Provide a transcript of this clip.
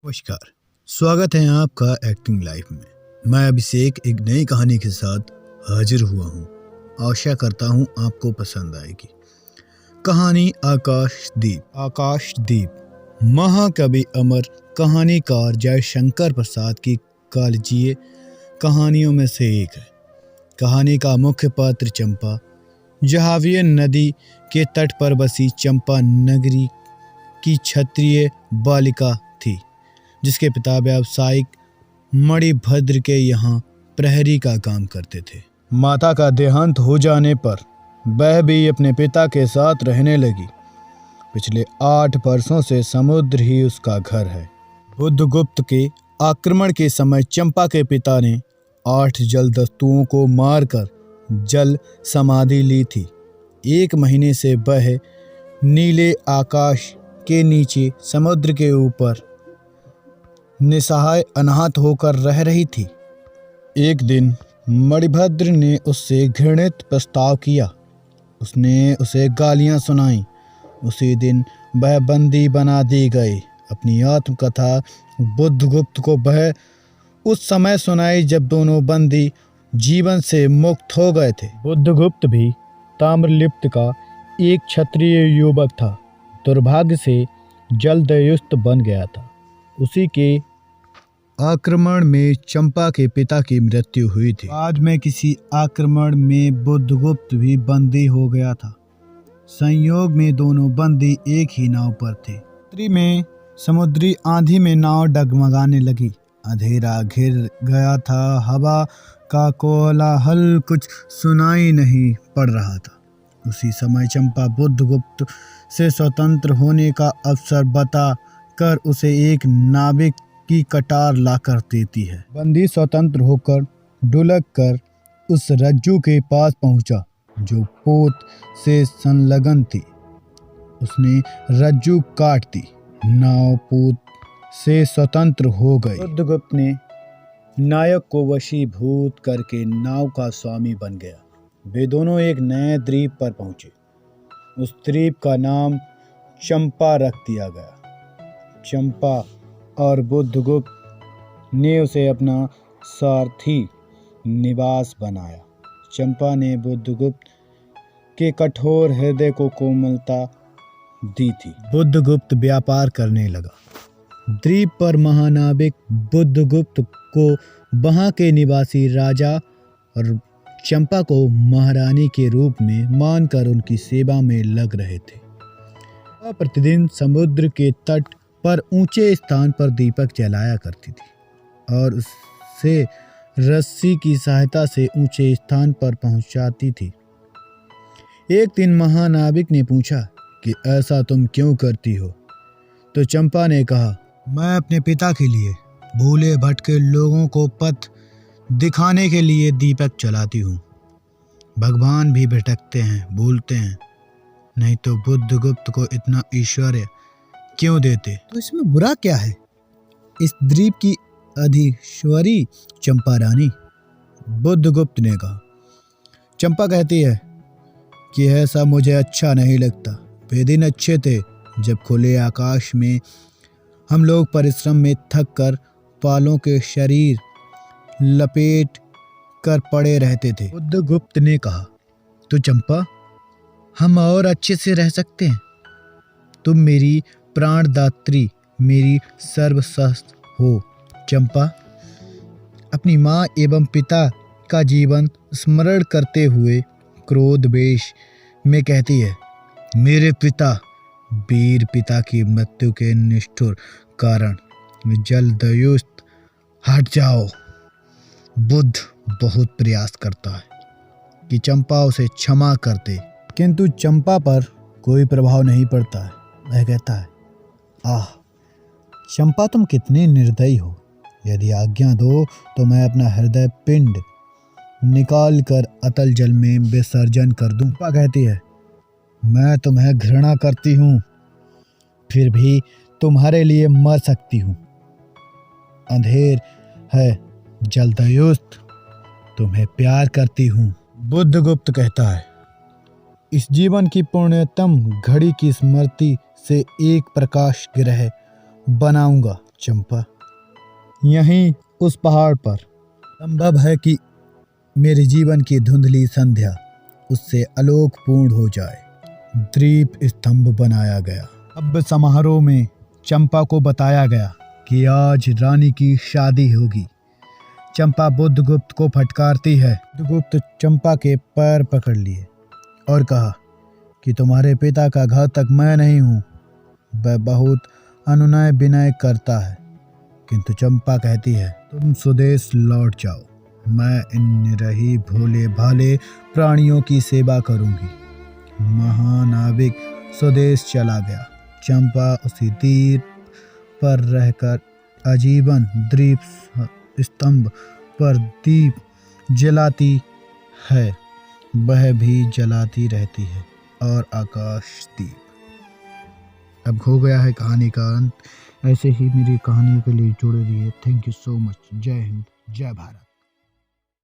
नमस्कार, स्वागत है आपका एक्टिंग लाइफ में। मैं अभिषेक एक नई कहानी के साथ हाजिर हुआ हूँ। आशा करता हूँ आपको पसंद आएगी। कहानी आकाशदीप। महाकवि अमर कहानीकार जयशंकर प्रसाद की कालजीय कहानियों में से एक है। कहानी का मुख्य पात्र चंपा जहावियर नदी के तट पर बसी चंपा नगरी की क्षत्रिय बालिका थी, जिसके पिता व्यावसायिक मणिभद्र के यहाँ प्रहरी का काम करते थे। माता का देहांत हो जाने पर वह भी अपने पिता के साथ रहने लगी। पिछले 8 वर्षों से समुद्र ही उसका घर है। बुद्धगुप्त के आक्रमण के समय चंपा के पिता ने 8 जलदस्युओं को मारकर जल समाधि ली थी। 1 महीने से वह नीले आकाश के नीचे समुद्र के ऊपर निसहाय अनाथ होकर रह रही थी। एक दिन मणिभद्र ने उससे घृणित प्रस्ताव किया। उसने उसे गालियां सुनाई। उसी दिन वह बंदी बना दी गई। अपनी आत्मकथा बुद्धगुप्त को वह उस समय सुनाई जब दोनों बंदी जीवन से मुक्त हो गए थे। बुद्धगुप्त भी ताम्रलिप्त का एक क्षत्रिय युवक था। दुर्भाग्य से जलदयुस्त बन गया था। उसी के आक्रमण में चंपा के पिता की मृत्यु हुई थी। बाद में किसी आक्रमण में बुद्धगुप्त भी बंदी हो गया था। संयोग में दोनों बंदी एक ही नाव पर थे। रात्रि में समुद्री आंधी में नाव डगमगाने लगी। अंधेरा घिर गया था। हवा का कोलाहल कुछ सुनाई नहीं पड़ रहा था। उसी समय चंपा बुद्धगुप्त से स्वतंत्र होने का अवसर बता कर उसे एक नाविक की कटार लाकर देती है। बंदी स्वतंत्र होकर ढुलक कर उस रज्जू के पास पहुंचा जो पोत से संलग्न थी। उसने रज्जू काट दी। नाव पोत से स्वतंत्र हो गई। बुद्धगुप्त ने नायक को वशीभूत करके नाव का स्वामी बन गया। वे दोनों एक नए द्वीप पर पहुंचे। उस द्वीप का नाम चंपा रख दिया गया। चंपा और बुद्धगुप्त ने उसे अपना सारथी निवास बनाया। चंपा ने बुद्धगुप्त के कठोर हृदय को कोमलता दी थी। बुद्धगुप्त व्यापार करने लगा। द्वीप पर महानाविक बुद्धगुप्त को वहां के निवासी राजा और चंपा को महारानी के रूप में मानकर उनकी सेवा में लग रहे थे। वह प्रतिदिन समुद्र के तट पर ऊंचे स्थान पर दीपक जलाया करती थी और उससे रस्सी की सहायता से ऊंचे स्थान पर पहुंचाती थी। एक दिन महानाविक ने पूछा कि ऐसा तुम क्यों करती हो? तो चंपा ने कहा, मैं अपने पिता के लिए भूले भटके लोगों को पथ दिखाने के लिए दीपक जलाती हूँ। भगवान भी भटकते हैं, भूलते हैं, नहीं तो बुद्धगुप्त को इतना ऐश्वर्य क्यों देते? तो इसमें बुरा क्या है? इस द्वीप की अधीश्वरी चंपा रानी, बुद्धगुप्त ने कहा। चंपा कहती है कि ऐसा मुझे अच्छा नहीं लगता। वे दिन अच्छे थे जब खुले आकाश में हम लोग परिश्रम में थक कर पालों के शरीर लपेट कर पड़े रहते थे। बुद्धगुप्त ने कहा, तो चंपा, हम और अच्छे से रह सकते हैं। तुम मेरी प्राणदात्री, मेरी सर्वश्रेष्ठ हो। चंपा अपनी माँ एवं पिता का जीवन स्मरण करते हुए क्रोध वेश में कहती है, मेरे पिता, वीर पिता की मृत्यु के निष्ठुर कारण जलदयुस्त हट जाओ। बुद्ध बहुत प्रयास करता है कि चंपा उसे क्षमा कर दे, किंतु चंपा पर कोई प्रभाव नहीं पड़ता है। वह कहता है, आह चंपा, तुम कितनी निर्दयी हो। यदि आज्ञा दो तो मैं अपना हृदय पिंड निकाल कर अतल जल में विसर्जन कर दूं। चंपा कहती है, मैं तुम्हें घृणा करती हूँ, फिर भी तुम्हारे लिए मर सकती हूँ। अंधेर है जलदयुस्त, तुम्हें प्यार करती हूँ। बुद्धगुप्त कहता है, इस जीवन की पुण्यतम घड़ी की स्मृति से एक प्रकाश ग्रह बनाऊंगा। चंपा, यहीं उस पहाड़ पर संभव है कि मेरे जीवन की धुंधली संध्या उससे आलोकपूर्ण हो जाए। दीप स्तंभ बनाया गया। अब समारोह में चंपा को बताया गया कि आज रानी की शादी होगी। चंपा बुद्धगुप्त को फटकारती है। बुद्धगुप्त चंपा के पैर पकड़ लिए और कहा कि तुम्हारे पिता का घातक मैं नहीं हूँ। वह बहुत अनुनय विनय करता है, किंतु चंपा कहती है तुम स्वदेश लौट जाओ, मैं इन निरही भोले भाले प्राणियों की सेवा करूंगी। महानाविक स्वदेश चला गया। चंपा उसी द्वीप पर रहकर आजीवन द्वीप स्तंभ पर दीप जलाती है, वह भी जलाती रहती है और आकाशदीप। अब हो गया है कहानी का अंत। ऐसे ही मेरी कहानियों के लिए जुड़े रहिए। Thank you so much. जय हिंद, जय भारत।